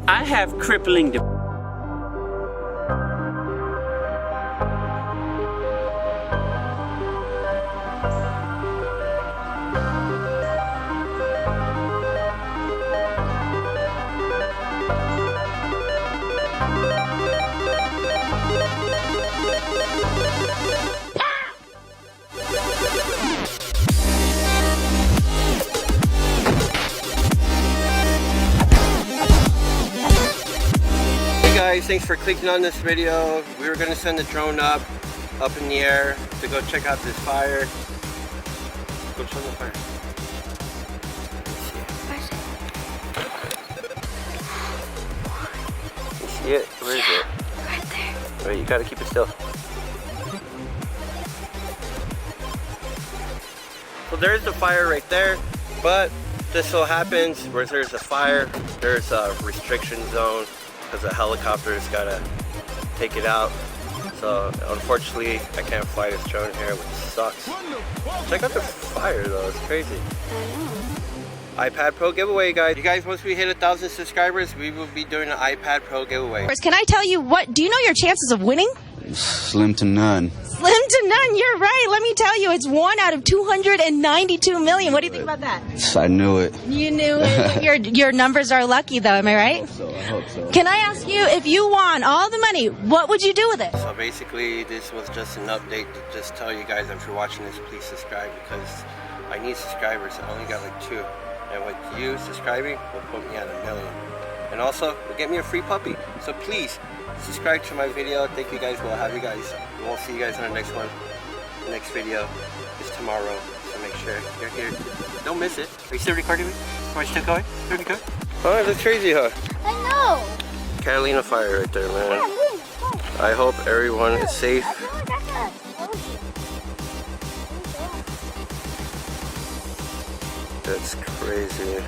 I have crippling depression. Guys, thanks for clicking on this video. We were gonna send the drone up in the air to go check out this fire. Go show the fire. You see it? Where is it? Right there. Wait, you gotta keep it still. So there's the fire right there, but this so happens where there's a fire, there's a restriction zone because the helicopter's gotta take it out. So unfortunately, I can't fly this drone here, which sucks. Check out the fire though, it's crazy. iPad Pro giveaway, guys. You guys, once we hit 1,000 subscribers, we will be doing an iPad Pro giveaway. Can I tell you what, do you know your chances of winning? Slim to none. Slim to none, you're right. Let me tell you, it's 1 out of 292 million. What do you think about that? I knew it. You knew it. Your numbers are lucky though, am I right? I hope so. Can I ask you, if you won all the money, what would you do with it? So basically, this was just an update to just tell you guys, if you're watching this, please subscribe, because I need subscribers. I only got like 2. And with you subscribing, will put me at 1 million. And also, will get me a free puppy. So please, subscribe to my video. Thank you guys. We'll have you guys. We'll see you guys in the next one. The next video is tomorrow. So make sure you're here. Don't miss it. Are you still recording me? Am I still going? Still recording? Oh, that's crazy, huh? I know. Catalina fire right there, man. I hope everyone is safe. That's crazy.